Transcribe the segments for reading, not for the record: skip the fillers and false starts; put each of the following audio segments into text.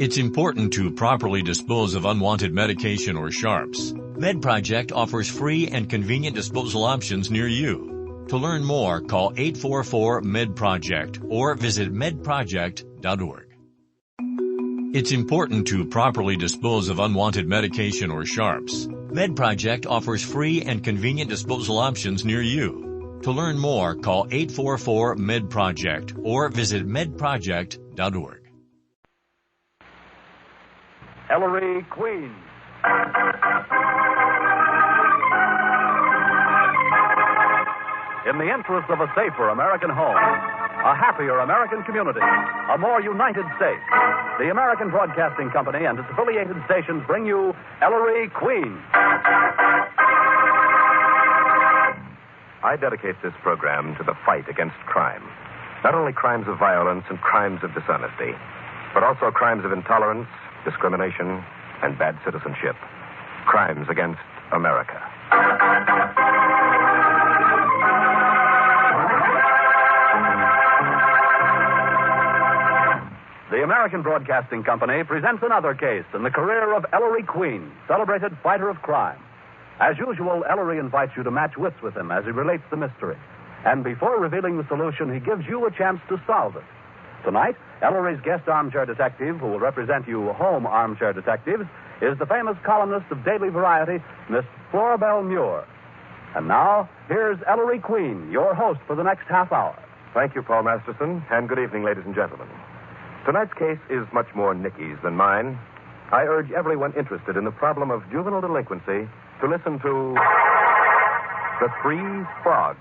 It's important to properly dispose of unwanted medication or sharps. MedProject offers free and convenient disposal options near you. To learn more, call 844-MED-PROJECT or visit medproject.org. It's important to properly dispose of unwanted medication or sharps. MedProject offers free and convenient disposal options near you. To learn more, call 844-MED-PROJECT or visit medproject.org. Ellery Queen. In the interest of a safer American home, a happier American community, a more united state, the American Broadcasting Company and its affiliated stations bring you Ellery Queen. I dedicate this program to the fight against crime. Not only crimes of violence and crimes of dishonesty, but also crimes of intolerance, discrimination, and bad citizenship. Crimes against America. The American Broadcasting Company presents another case in the career of Ellery Queen, celebrated fighter of crime. As usual, Ellery invites you to match wits with him as he relates the mystery. And before revealing the solution, he gives you a chance to solve it. Tonight, Ellery's guest armchair detective, who will represent you home armchair detectives, is the famous columnist of Daily Variety, Miss Floribel Muir. And now, here's Ellery Queen, your host for the next half hour. Thank you, Paul Masterson, and good evening, ladies and gentlemen. Tonight's case is much more Nikki's than mine. I urge everyone interested in the problem of juvenile delinquency to listen to The Three Frogs.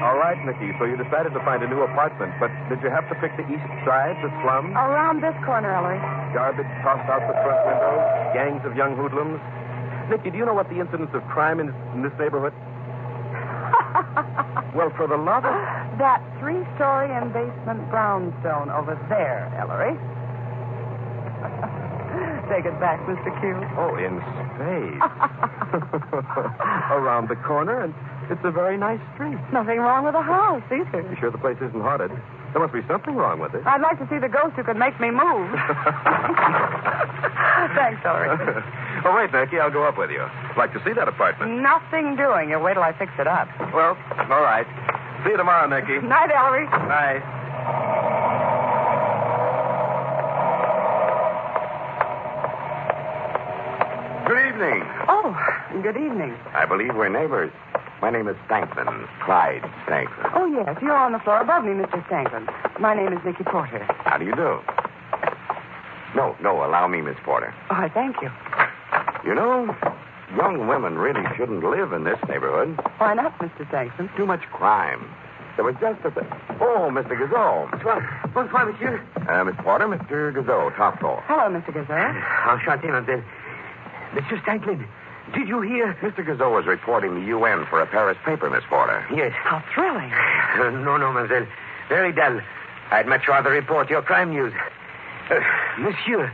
All right, Nikki, so you decided to find a new apartment, but did you have to pick the east side, the slums? Around this corner, Ellery. Garbage tossed out the front windows, gangs of young hoodlums. Nikki, do you know what the incidence of crime in this neighborhood? Well, for the love of... That 3-story and basement brownstone over there, Ellery. Take it back, Mr. Q. Oh, in space. Around the corner, and it's a very nice street. Nothing wrong with the house, either. You sure the place isn't haunted? There must be something wrong with it. I'd like to see the ghost who could make me move. Thanks, Ellery. Oh, wait, Nikki, I'll go up with you. I'd like to see that apartment. Nothing doing. You wait till I fix it up. Well, all right. See you tomorrow, Nikki. Night, Ellery. Night. Good evening. Oh, good evening. I believe we're neighbors. My name is Stanklin, Clyde Stanklin. Oh, yes, you're on the floor above me, Mr. Stanklin. My name is Nikki Porter. How do you do? No, allow me, Miss Porter. Oh, I thank you. You know, young women really shouldn't live in this neighborhood. Why not, Mr. Stanklin? Too much crime. There was just a... Oh, Mr. Gazot. Bonsoir, monsieur. Miss Porter, Mr. Gazot, top floor. Hello, Mr. Gazelle. Enchanté, mademoiselle. Monsieur Stanklin, did you hear? Mr. Gazot was reporting the UN for a Paris paper, Miss Porter. Yes. How thrilling. No, mademoiselle. Very dull. I'd much rather report your crime news. Monsieur,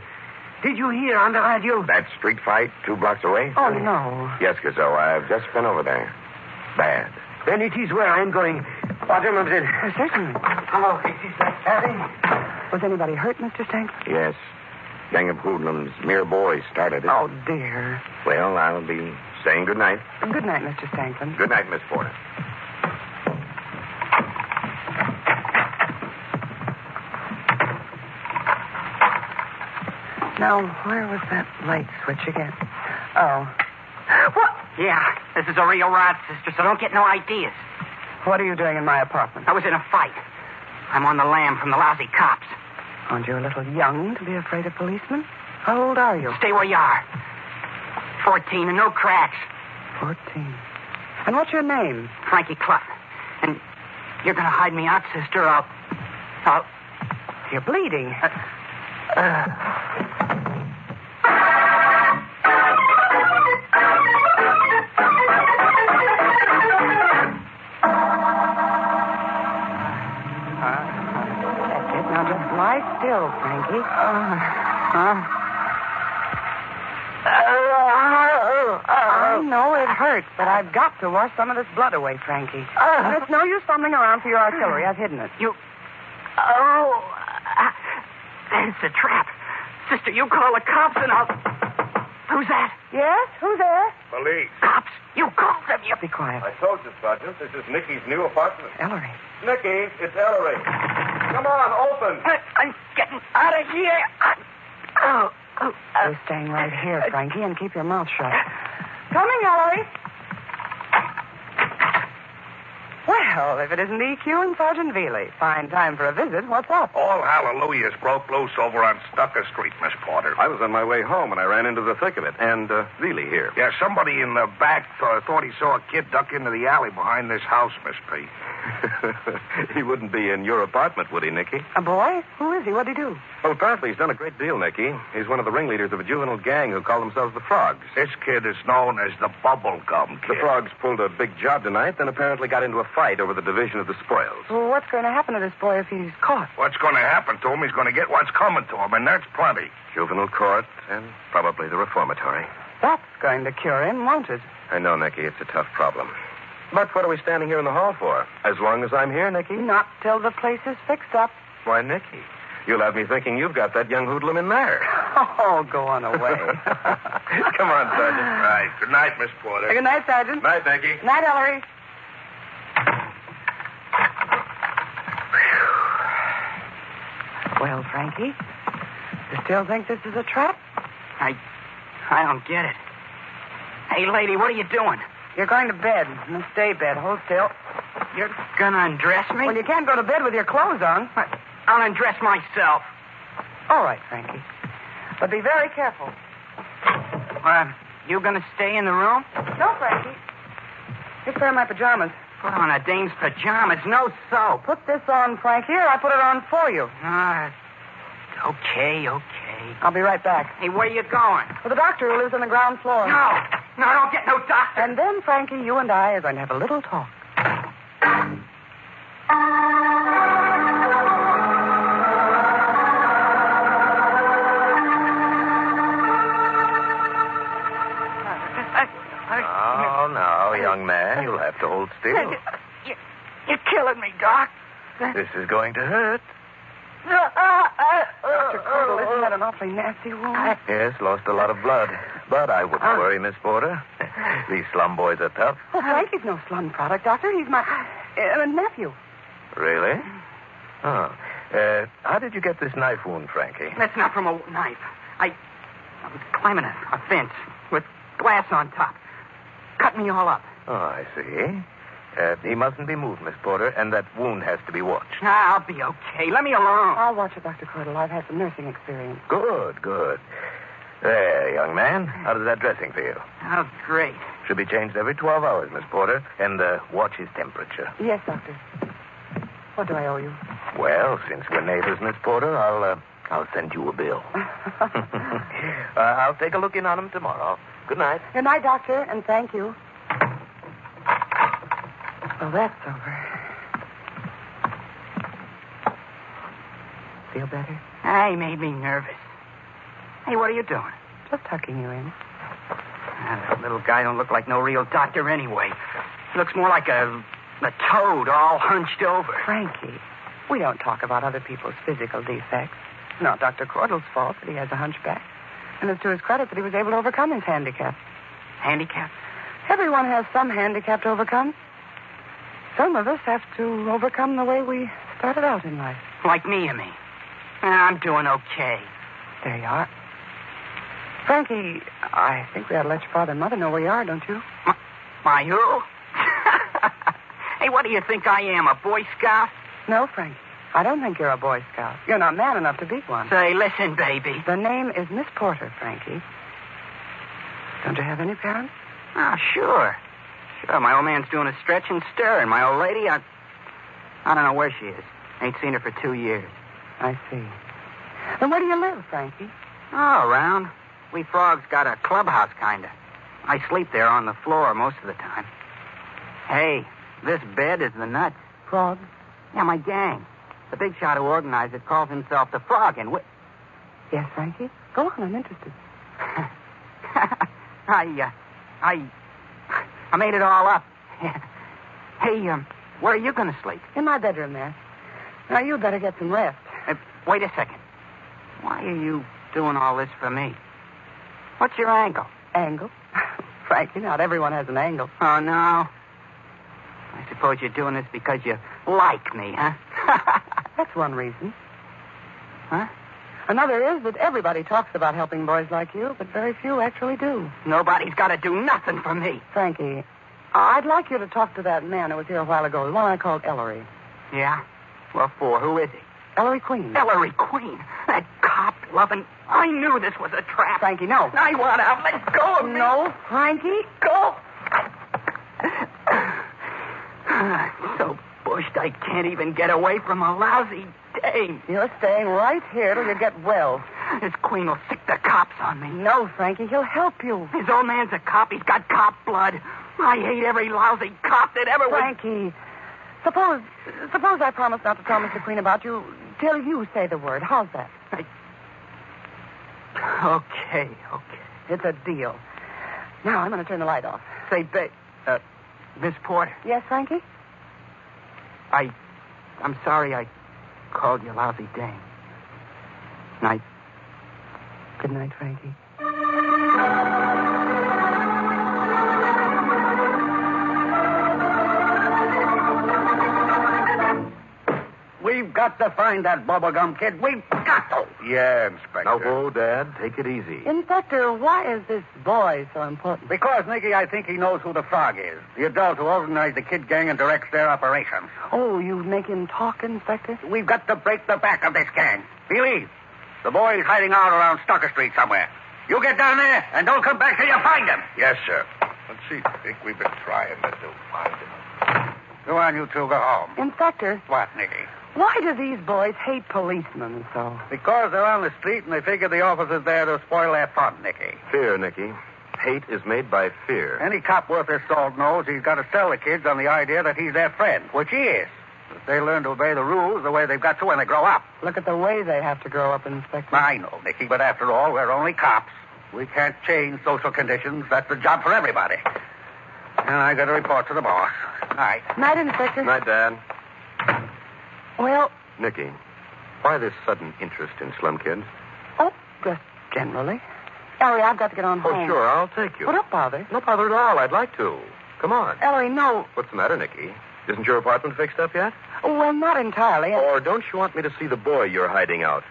did you hear on the radio? That street fight 2 blocks away? Oh, no. Yes, Gazot, I've just been over there. Bad. Then it is where I'm going. Pardon, mademoiselle. Certainly. Oh, it is like Paris. Was anybody hurt, Mr. Stanklin? Yes. Gang of hoodlums, mere boys started it. Oh, dear. Well, I'll be saying good night. Good night, Mr. Stanklin. Good night, Miss Porter. Now, where was that light switch again? Oh. What? Yeah, this is a real rot, sister, so don't get no ideas. What are you doing in my apartment? I was in a fight. I'm on the lam from the lousy cops. Aren't you a little young to be afraid of policemen? How old are you? Stay where you are. 14 and no cracks. 14. And what's your name? Frankie Clough. And you're going to hide me out, sister, or I'll... You're bleeding. That's it. Now just lie still, Frankie. I know it hurts, but I've got to wash some of this blood away, Frankie. And it's no use fumbling around for your artillery. I've hidden it. It's a trap. Sister, you call the cops and I'll... Who's that? Yes? Who's there? Police. Cops. You called them. You... Be quiet. I told you, Sergeant. This is Nikki's new apartment. Ellery. Nikki, it's Ellery. Come on, open. I'm getting out of here. You're staying right here, Frankie, and keep your mouth shut. Coming, Ellery. Well, if it isn't EQ and Sergeant Veely. Fine time for a visit. What's up? All hallelujahs broke loose over on Stucker Street, Miss Porter. I was on my way home, and I ran into the thick of it. And, Veely here. Yeah, somebody in the back thought he saw a kid duck into the alley behind this house, Miss P. He wouldn't be in your apartment, would he, Nicky? A boy? Who is he? What'd he do? Well, apparently he's done a great deal, Nicky. He's one of the ringleaders of a juvenile gang who call themselves the Frogs. This kid is known as the Bubblegum Kid. The Frogs pulled a big job tonight, then apparently got into a fight over the division of the spoils. Well, what's going to happen to this boy if he's caught? What's going to happen to him? He's going to get what's coming to him, and that's plenty. Juvenile court and probably the reformatory. That's going to cure him, won't it? I know, Nicky, it's a tough problem. But what are we standing here in the hall for? As long as I'm here, Nicky? Not till the place is fixed up. Why, Nicky, you'll have me thinking you've got that young hoodlum in there. Oh, go on away. Come on, Sergeant. Right. Good night, Miss Porter. Good night, Sergeant. Night, Nicky. Night, Ellery. Well, Frankie, you still think this is a trap? I don't get it. Hey, lady, what are you doing? You're going to bed. In the stay bed. Hold still. You're gonna undress me? Well, you can't go to bed with your clothes on. I'll undress myself. All right, Frankie. But be very careful. You gonna stay in the room? No, Frankie. Just wear my pajamas. Put on a dame's pajamas, no soap. Put this on, Frankie, or I put it on for you. Okay. I'll be right back. Hey, where you going? For the doctor who lives on the ground floor. No, don't get no doctor. And then, Frankie, you and I are going to have a little talk. Oh, no, young man. You'll have to hold still. You're killing me, Doc. This is going to hurt. Dr. Curdle, isn't that an awfully nasty wound? Yes, lost a lot of blood. But I wouldn't worry, Miss Porter. These slum boys are tough. Oh, Frankie's no slum product, Doctor. He's my nephew. Really? Oh. How did you get this knife wound, Frankie? That's not from a knife. I was climbing a fence with glass on top. Cut me all up. Oh, I see. He mustn't be moved, Miss Porter, and that wound has to be watched. I'll be okay. Let me alone. I'll watch it, Dr. Curdle. I've had some nursing experience. Good. There, young man. How does that dressing feel? Oh, great. Should be changed every 12 hours, Miss Porter, and watch his temperature. Yes, Doctor. What do I owe you? Well, since we're neighbors, Miss Porter, I'll send you a bill. I'll take a look in on him tomorrow. Good night. Good night, Doctor, and thank you. Well, that's over. Feel better? He made me nervous. Hey, what are you doing? Just tucking you in. That little guy don't look like no real doctor anyway. He looks more like a toad all hunched over. Frankie, we don't talk about other people's physical defects. It's not Dr. Cordell's fault that he has a hunchback. And it's to his credit that he was able to overcome his handicap. Handicap? Everyone has some handicap to overcome. Some of us have to overcome the way we started out in life. Like me, you mean? I'm doing okay. There you are. Frankie, I think we ought to let your father and mother know where you are, don't you? My who? Hey, what do you think I am, a Boy Scout? No, Frankie. I don't think you're a Boy Scout. You're not man enough to be one. Say, listen, baby. The name is Miss Porter, Frankie. Don't you have any parents? Oh, sure. Sure, my old man's doing a stretch and stir, and my old lady, I don't know where she is. Ain't seen her for 2 years. I see. Then where do you live, Frankie? Oh, around. We Frogs got a clubhouse, kinda. I sleep there on the floor most of the time. Hey, this bed is the nuts. Frogs? Yeah, my gang. The big shot who organized it calls himself the Frog, and Yes, Frankie? Go on, I'm interested. I made it all up. Hey, where are you going to sleep? In my bedroom there. Now, you'd better get some rest. Wait a second. Why are you doing all this for me? What's your angle? Angle? Frankie, not everyone has an angle. Oh, no. I suppose you're doing this because you like me, huh? That's one reason. Huh? Another is that everybody talks about helping boys like you, but very few actually do. Nobody's got to do nothing for me. Frankie, I'd like you to talk to that man who was here a while ago, the one I called Ellery. Yeah? What for? Who is he? Ellery Queen. Ellery Queen? That cop-loving... I knew this was a trap. Frankie, no. I want out. Let go of me. No, Frankie. Go. I'm so bushed I can't even get away from a lousy dame. You're staying right here till you get well. This Queen will sick the cops on me. No, Frankie, he'll help you. His old man's a cop. He's got cop blood. I hate every lousy cop that ever was... Frankie, suppose I promise not to tell Mr. Queen about you till you say the word. How's that? Okay. It's a deal. Now, I'm going to turn the light off. Say, Miss Porter. Yes, Frankie? I'm sorry I called you lousy dame. Night. Good night, Frankie. We've got to find that bubblegum kid. We've got to. Yeah, Inspector. Now, whoa, Dad. Take it easy. Inspector, why is this boy so important? Because, Nicky, I think he knows who the frog is. The adult who organized the kid gang and directs their operations. Oh, you make him talk, Inspector? We've got to break the back of this gang. Believe. The boy's hiding out around Stocker Street somewhere. You get down there and don't come back till you find him. Yes, sir. Let's see. I think we've been trying to find him. Go on, you two. Go home. Inspector. What, Nicky? Why do these boys hate policemen so? Because they're on the street and they figure the officer's there to spoil their fun, Nicky. Fear, Nicky. Hate is made by fear. Any cop worth his salt knows he's got to sell the kids on the idea that he's their friend, which he is. If they learn to obey the rules the way they've got to when they grow up. Look at the way they have to grow up, Inspector. I know, Nicky, but after all, we're only cops. We can't change social conditions. That's the job for everybody. And I got to report to the boss. Night. Night, Inspector. Night, Dad. Well... Nicky, why this sudden interest in slum kids? Oh, just generally. Ellery, I've got to get on home. Oh, sure, I'll take you. Well, don't bother. No bother at all. I'd like to. Come on. Ellery, no. What's the matter, Nicky? Isn't your apartment fixed up yet? Well, not entirely. Or don't you want me to see the boy you're hiding out?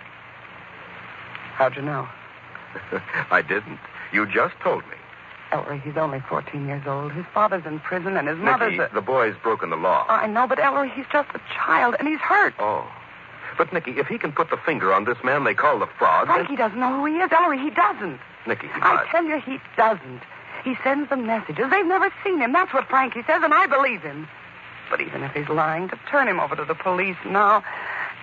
How'd you know? I didn't. You just told me. Ellery, he's only 14 years old. His father's in prison and his mother's... Nicky, the boy's broken the law. I know, but Ellery, he's just a child and he's hurt. Oh. But, Nicky, if he can put the finger on this man they call the frog... Frankie doesn't know who he is. Ellery, he doesn't. Nicky, I tell you, he doesn't. He sends them messages. They've never seen him. That's what Frankie says, and I believe him. But even if he's lying, to turn him over to the police now...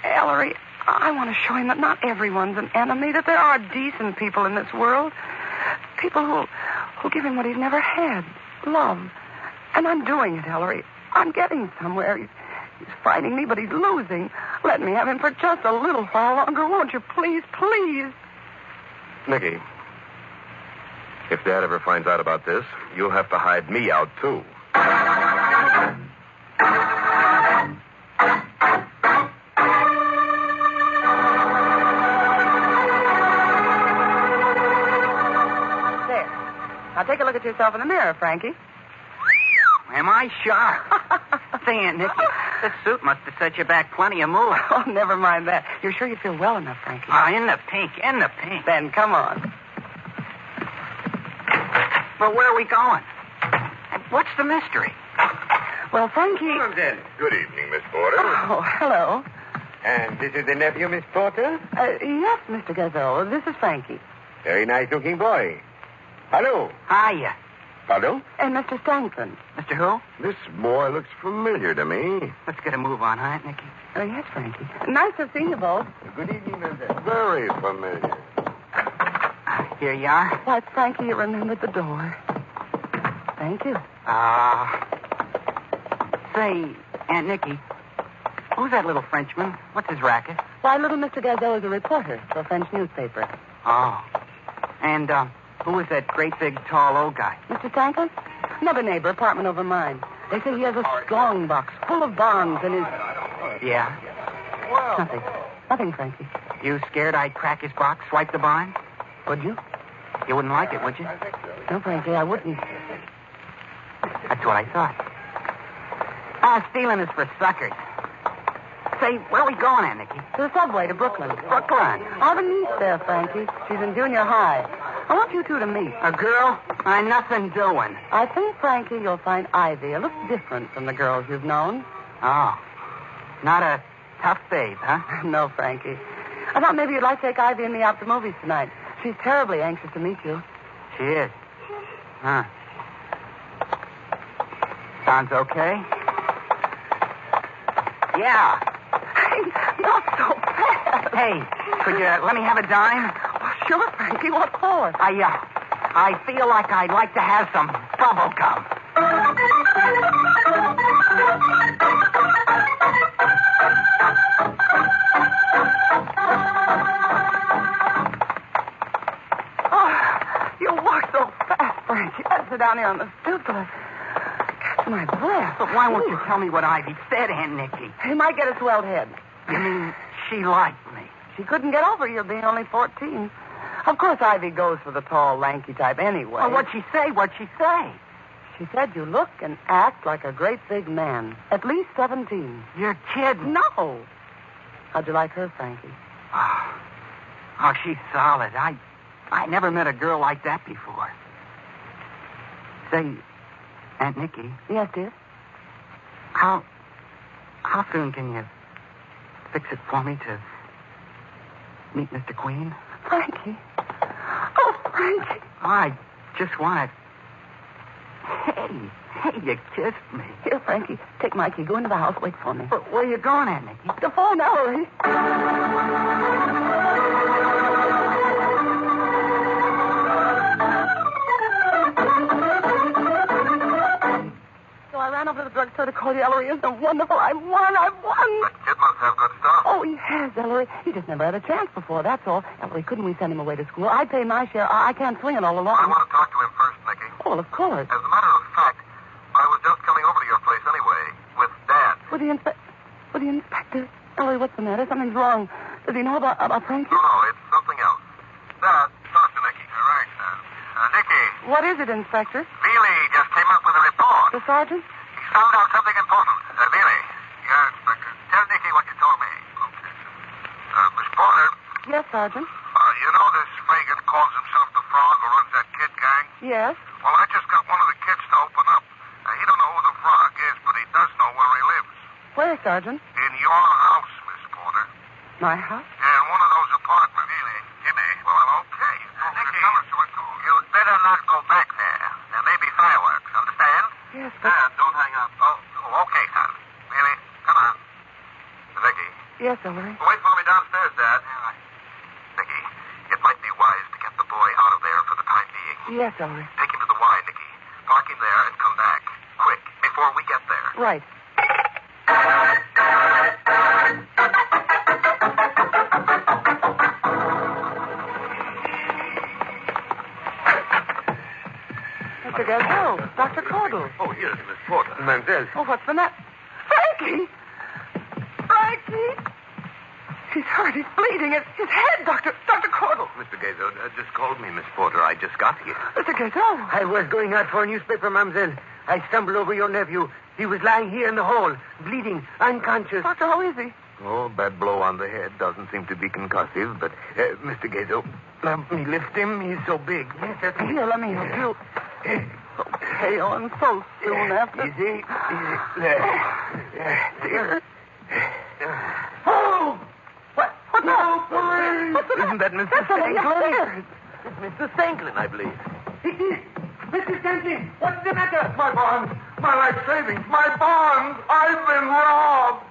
Ellery, I want to show him that not everyone's an enemy, that there are decent people in this world. People who'll give him what he's never had. Love. And I'm doing it, Ellery. I'm getting somewhere. He's fighting me, but he's losing. Let me have him for just a little while longer, won't you? Please, please. Nicky, if Dad ever finds out about this, you'll have to hide me out, too. There. Now take a look at yourself in the mirror, Frankie. Am I sharp? Say, Aunt Nicky, this suit must have set you back plenty of moves. Oh, never mind that. You're sure you feel well enough, Frankie? Oh, in the pink. Then come on. But where are we going? What's the mystery? Well, Frankie... Well, then. Good evening, Miss Porter. Oh, hello. And this is the nephew, Miss Porter? Yes, Mr. Gazelle. This is Frankie. Very nice-looking boy. Hello. Hiya. Hello? And Mr. Stanton. Mr. Who? This boy looks familiar to me. Let's get a move on, huh, Aunt Nicky? Oh, yes, Frankie. Nice to see you both. Good evening, Mademoiselle. Very familiar. Here you are. Why, Frankie, you remembered the door. Thank you. Say, Aunt Nicky, who's that little Frenchman? What's his racket? Why, little Mr. Gazelle is a reporter for a French newspaper. Oh. And, who is that great big tall old guy? Mr. Stanton? Another neighbor, apartment over mine. They say he has a strong box full of bonds in his... Yeah? Nothing, Frankie. You scared I'd crack his box, swipe the bond? Would you? You wouldn't like it, would you? No, Frankie, I wouldn't. That's what I thought. Stealing is for suckers. Say, where are we going at, Nicky? To the subway to Brooklyn. Brooklyn. I have a niece there, Frankie. She's in junior high. I want you two to meet. A girl? I'm nothing doing. I think, Frankie, you'll find Ivy a little different from the girls you've known. Oh. Not a tough babe, huh? No, Frankie. I thought maybe you'd like to take Ivy and me out to movies tonight. She's terribly anxious to meet you. She is. Huh. Sounds okay? Yeah. Hey, not so fast. Hey, could you let me have a dime? Oh, sure, Frankie. What for? I feel like I'd like to have some bubble gum. Oh, you walk so fast, Frankie. I'd sit down here on the stoop till I catch my breath. But why won't you tell me what Ivy said, Aunt Nicky? He might get a swelled head. You mean she liked me? She couldn't get over you being only 14. Of course, Ivy goes for the tall, lanky type anyway. Well, what'd she say? She said you look and act like a great big man. At least 17. You're kidding. No. How'd you like her, Frankie? Oh, she's solid. I never met a girl like that before. Say, Aunt Nicky. Yes, dear? How soon can you fix it for me to meet Mr. Queen? Frankie. Oh, Frankie. I just want to... Hey, you kissed me. Here, Frankie, take Mikey. Go into the house. Wait for me. But where you going, Aunt Nicky? To phone Ellery. So I ran over to the drugstore to call you, Ellery. Isn't it wonderful? I've won. That kid must have good stuff. Oh, he has, Ellery. He just never had a chance before, that's all. Ellery, couldn't we send him away to school? I'd pay my share. I can't swing it all alone. I want to talk to him first, Nicky. Oh, well, of course. As a matter of fact, I was just coming over to your place anyway, with Dad. With the inspector? Ellery, what's the matter? Something's wrong. Does he know about Frankie? No, it's something else. Dad, talk to Nicky. All right, Nicky. What is it, Inspector? Veely just came up with a report. The sergeant? He found out something important. Veely. Yeah, Inspector. Tell Nicky what you told me. Okay. Miss Porter. Yes, Sergeant. You know this Fagan calls himself the Frog who runs that kid gang? Yes. Well, I just got one of the kids to open up. He don't know who the Frog is, but he does know where he lives. Where, Sergeant? In your house, Miss Porter. My house? Yeah, in one of those apartments. Really? Jimmy. Well, okay. Nicky, tell us what's going on. You'd better not go back there. There may be fireworks, understand? Yes, but... Don't hang up. Oh, okay, son. Really? Come on. Vicky. Yes, Ellery. Wait for me downstairs, Dad. Nicky, it might be wise to get the boy out of there for the time being. Yes, Ellery. Take him to the Y, Nicky. Park him there and come back. Quick, before we get there. Right. Mr. Gazelle, Dr. Cordell. Oh, yes, Miss Porter. Mademoiselle. Oh, what's the matter? Frankie! Frankie! He's hurt. He's bleeding. It's his head, Dr. Cordell. Mr. Gazo just called me, Miss Porter. I just got here. Mr. Gazelle. I was going out for a newspaper, mademoiselle. I stumbled over your nephew. He was lying here in the hall, bleeding, unconscious. Doctor, how is he? Oh, bad blow on the head. Doesn't seem to be concussive, but, Mr. Gazo, let me lift him. He's so big. Yes, here, let me help you. So pale and so soon after. Easy. Dear. Oh! What now? Isn't that Mr. That's somebody Stanklin? upstairs. It's Mr. Stanklin, I believe. Mr. Stanklin, what's the matter? My bonds. My life savings. My bonds. I've been robbed.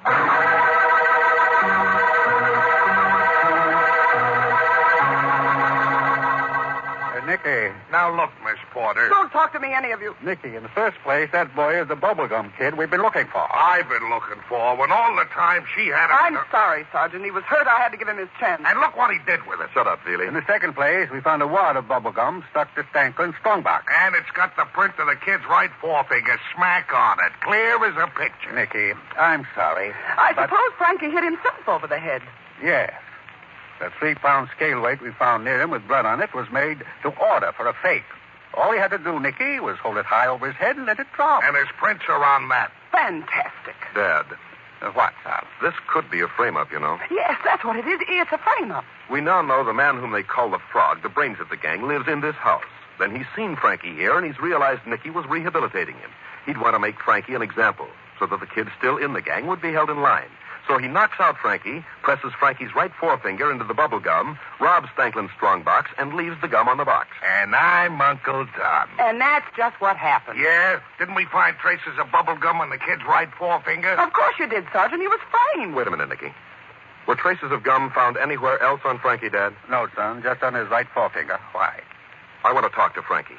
Nicky, now look, Miss Porter. Don't talk to me, any of you. Nikki, in the first place, that boy is the bubblegum kid we've been looking for. I've been looking for when all the time she had him. I'm sorry, Sergeant. He was hurt. I had to give him his chance. And look what he did with it. Shut up, Feely. In the second place, we found a wad of bubblegum stuck to Stanklin's strongbox. And it's got the print of the kid's right forefinger smack on it. Clear as a picture. Nicky, I'm sorry. I suppose Frankie hit himself over the head. Yes. The 3-pound scale weight we found near him with blood on it was made to order for a fake. All he had to do, Nicky, was hold it high over his head and let it drop. And his prints are on that. Fantastic. Dad, What, Sal? this could be a frame-up, you know. Yes, that's what it is. It's a frame-up. We now know the man whom they call the Frog, the brains of the gang, lives in this house. Then he's seen Frankie here, and he's realized Nicky was rehabilitating him. He'd want to make Frankie an example, so that the kid still in the gang would be held in line. So he knocks out Frankie, presses Frankie's right forefinger into the bubble gum, robs Stanklin's strongbox, and leaves the gum on the box. And I'm Uncle Tom. And that's just what happened. Yeah? Didn't we find traces of bubble gum on the kid's right forefinger? Of course you did, Sergeant. He was framed. Wait a minute, Nicky. Were traces of gum found anywhere else on Frankie, Dad? No, son, just on his right forefinger. Why? I want to talk to Frankie.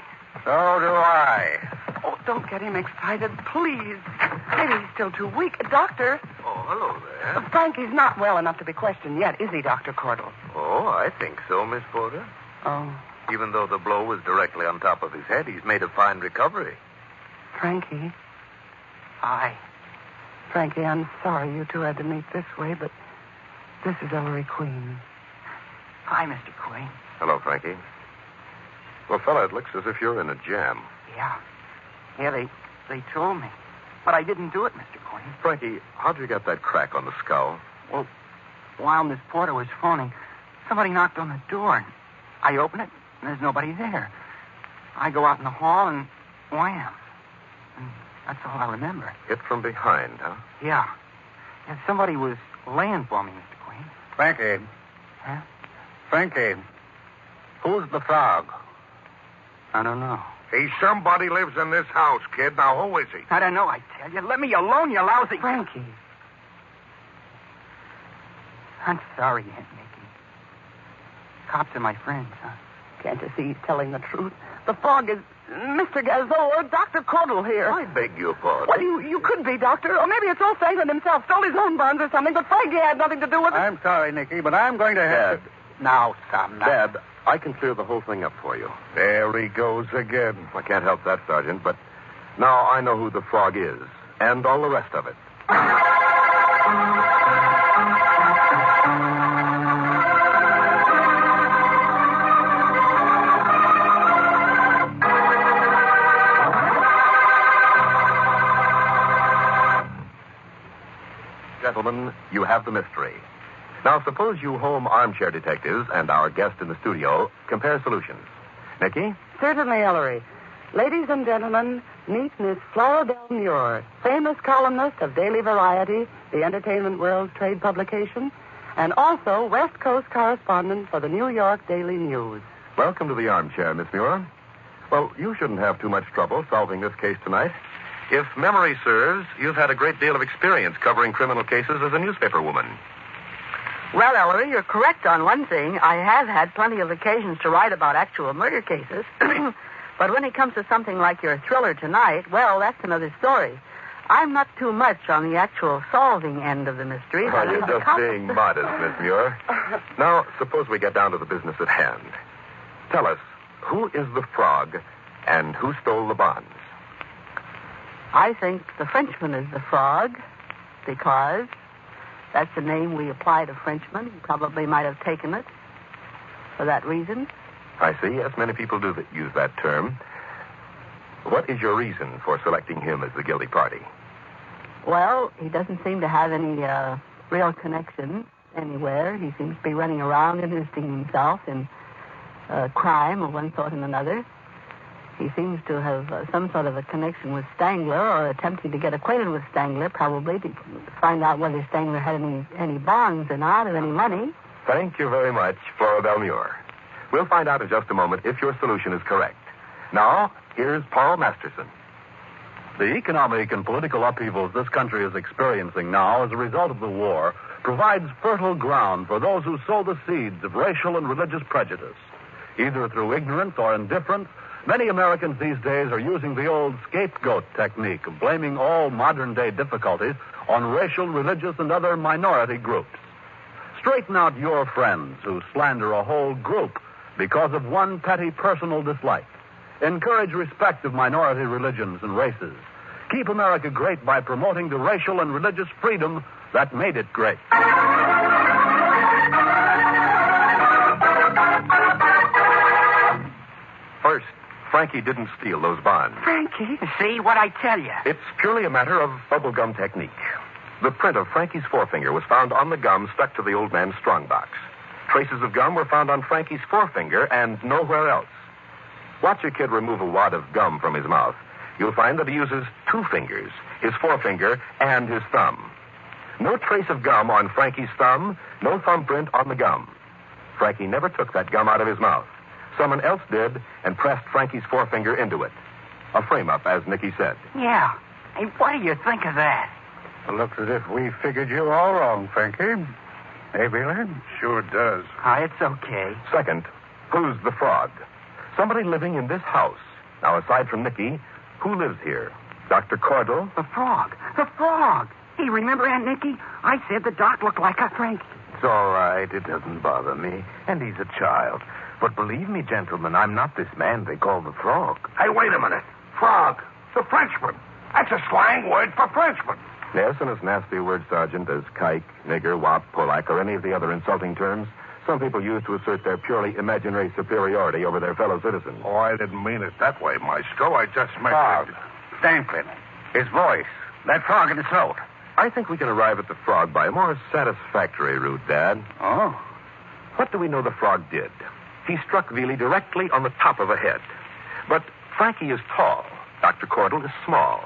So do I. Oh, don't get him excited, please. Maybe he's still too weak. Doctor. Oh, hello there. Frankie's not well enough to be questioned yet, is he, Dr. Cordell? Oh, I think so, Miss Porter. Oh, Even though the blow was directly on top of his head, he's made a fine recovery. Frankie. Frankie, I'm sorry you two had to meet this way, but this is Ellery Queen. Hi, Mr. Queen. Hello, Frankie. Well, fella, it looks as if you're in a jam. Yeah. Yeah, they told me. But I didn't do it, Mr. Queen. Frankie, how'd you get that crack on the skull? Well, while Miss Porter was phoning, somebody knocked on the door. And I open it, and there's nobody there. I go out in the hall, and wham. And that's all I remember. Hit from behind, huh? Yeah. And somebody was laying for me, Mr. Queen. Frankie. Huh? Frankie. Who's the Frog? I don't know. He's somebody lives in this house, kid. Now, who is he? I don't know, I tell you. Let me alone, you lousy... Frankie. I'm sorry, Aunt Nicky. Cops are my friends, huh? Can't you see he's telling the truth? The Frog is Mr. Gazzo or Dr. Cordell here. I beg your pardon. Well, you could be, Doctor. Or maybe it's all Franklin himself. Stole his own bonds or something, but Frankie had nothing to do with it. I'm sorry, Nicky, but I'm going to have... Dad. Now, son. Now. Dad, I can clear the whole thing up for you. There he goes again. I can't help that, Sergeant, but now I know who the Frog is, and all the rest of it. Gentlemen, you have the mystery. Now, suppose you home armchair detectives and our guest in the studio compare solutions. Nicky? Certainly, Ellery. Ladies and gentlemen, meet Miss Flora Del Muir, famous columnist of Daily Variety, the entertainment world's trade publication, and also West Coast correspondent for the New York Daily News. Welcome to the armchair, Miss Muir. Well, you shouldn't have too much trouble solving this case tonight. If memory serves, you've had a great deal of experience covering criminal cases as a newspaper woman. Well, Ellery, you're correct on one thing. I have had plenty of occasions to write about actual murder cases. But when it comes to something like your thriller tonight, well, that's another story. I'm not too much on the actual solving end of the mystery. Oh, you're just being modest, Miss Muir. Now, suppose we get down to the business at hand. Tell us, who is the Frog and who stole the bonds? I think the Frenchman is the Frog because that's the name we apply to Frenchmen. He probably might have taken it for that reason. I see. Yes, many people do use that term. What is your reason for selecting him as the guilty party? Well, he doesn't seem to have any real connection anywhere. He seems to be running around interesting himself in crime of one sort and another. He seems to have some sort of a connection with Stangler or attempting to get acquainted with Stangler, probably to find out whether Stangler had any bonds or not or any money. Thank you very much, Flora Del Muir. We'll find out in just a moment if your solution is correct. Now, here's Paul Masterson. The economic and political upheavals this country is experiencing now as a result of the war provides fertile ground for those who sow the seeds of racial and religious prejudice. Either through ignorance or indifference, Many Americans these days are using the old scapegoat technique of blaming all modern-day difficulties on racial, religious, and other minority groups. Straighten out your friends who slander a whole group because of one petty personal dislike. Encourage respect of minority religions and races. Keep America great by promoting the racial and religious freedom that made it great. First, Frankie didn't steal those bonds. Frankie? See what I tell you. It's purely a matter of bubblegum technique. The print of Frankie's forefinger was found on the gum stuck to the old man's strongbox. Traces of gum were found on Frankie's forefinger and nowhere else. Watch a kid remove a wad of gum from his mouth. You'll find that he uses two fingers, his forefinger and his thumb. No trace of gum on Frankie's thumb, no thumbprint on the gum. Frankie never took that gum out of his mouth. Someone else did and pressed Frankie's forefinger into it. A frame-up, as Nikki said. Yeah. Hey, what do you think of that? It looks as if we figured you all wrong, Frankie. Hey, Wheeler? Sure does. It's okay. Second, who's the fraud? Somebody living in this house. Now, aside from Nikki, who lives here? Dr. Cordell? The frog. The frog. Hey, remember Aunt Nikki? I said the doc looked like a Frankie. It's all right. It doesn't bother me. And he's a child. But believe me, gentlemen, I'm not this man they call the frog. Hey, wait a minute. Frog. The Frenchman. That's a slang word for Frenchman. Yes, and as nasty a word, Sergeant, as kike, nigger, wop, Polak, or any of the other insulting terms some people use to assert their purely imaginary superiority over their fellow citizens. Oh, I didn't mean it that way, Maestro. I just meant... Frog. Stanklin. His voice. That frog in the throat. I think we can arrive at the frog by a more satisfactory route, Dad. Oh? What do we know the frog did? He struck Veely directly on the top of a head. But Frankie is tall. Dr. Cordell is small.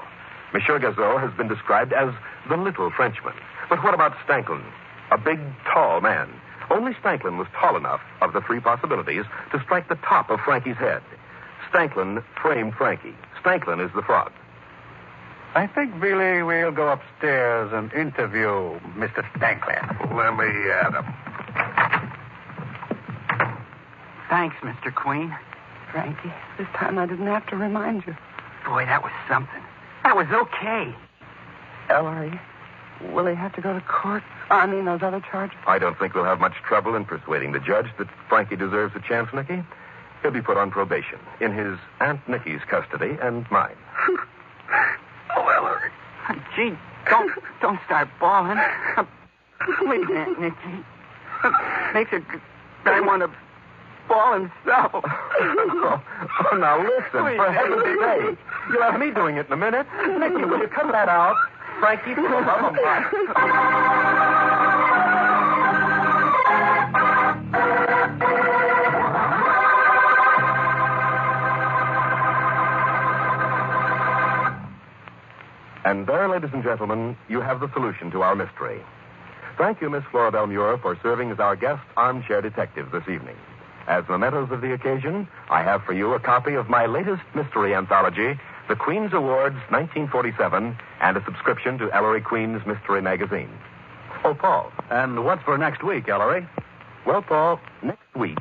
Monsieur Gazot has been described as the little Frenchman. But what about Stanklin? A big, tall man. Only Stanklin was tall enough, of the three possibilities, to strike the top of Frankie's head. Stanklin framed Frankie. Stanklin is the frog. I think, Billy, we'll go upstairs and interview Mr. Stanklin. Let me at him. Thanks, Mr. Queen. Frankie, this time I didn't have to remind you. Boy, that was something. That was okay. Ellery, will he have to go to court? I mean, those other charges? I don't think we'll have much trouble in persuading the judge that Frankie deserves a chance, Nicky. He'll be put on probation in his Aunt Nikki's custody and mine. Oh, Ellery. Gee, don't start bawling. Please, Aunt Nikki. Makes a guy want to bawl himself. Oh, now listen, Please, for heaven's sake. You'll have me doing it in a minute. Nicky, will you cut that out? Frankie, for the love of God. And there, ladies and gentlemen, you have the solution to our mystery. Thank you, Miss Flora Belmure, for serving as our guest armchair detective this evening. As mementos of the occasion, I have for you a copy of my latest mystery anthology, The Queen's Awards 1947, and a subscription to Ellery Queen's Mystery Magazine. Oh, Paul. And what's for next week, Ellery? Well, Paul, next week...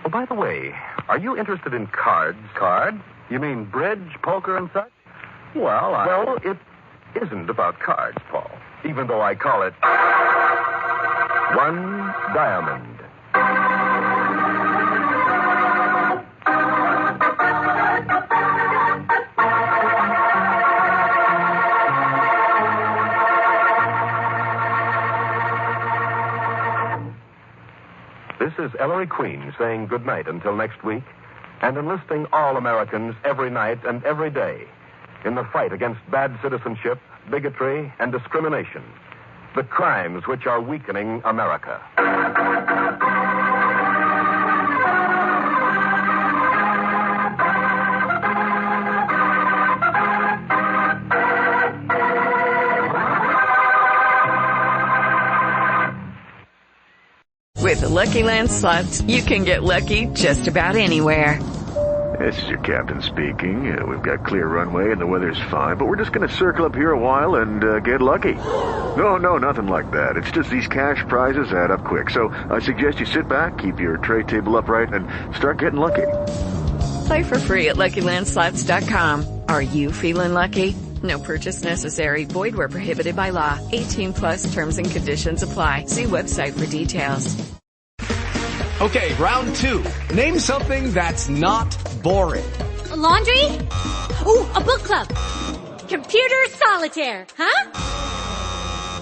Oh, by the way, are you interested in cards? Cards? You mean bridge, poker, and such? Well, it isn't about cards, Paul, even though I call it One Diamond. This is Ellery Queen saying good night until next week and enlisting all Americans every night and every day in the fight against bad citizenship, bigotry, and discrimination, the crimes which are weakening America. With the Lucky Land Slots, you can get lucky just about anywhere. This is your captain speaking. We've got clear runway and the weather's fine, but we're just going to circle up here a while and get lucky. No, nothing like that. It's just these cash prizes add up quick. So I suggest you sit back, keep your tray table upright, and start getting lucky. Play for free at LuckyLandSlots.com. Are you feeling lucky? No purchase necessary. Void where prohibited by law. 18 plus terms and conditions apply. See website for details. Okay, round 2. Name something that's not boring. A laundry? Ooh, a book club. Computer solitaire, huh?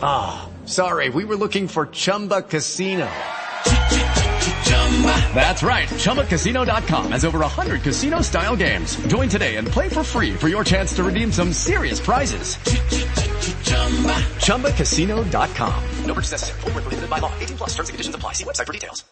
Ah, sorry, we were looking for Chumba Casino. That's right, ChumbaCasino.com has over 100 casino-style games. Join today and play for free for your chance to redeem some serious prizes. ChumbaCasino.com. No purchase necessary. Void where prohibited by law. 18 plus terms and conditions apply. See website for details.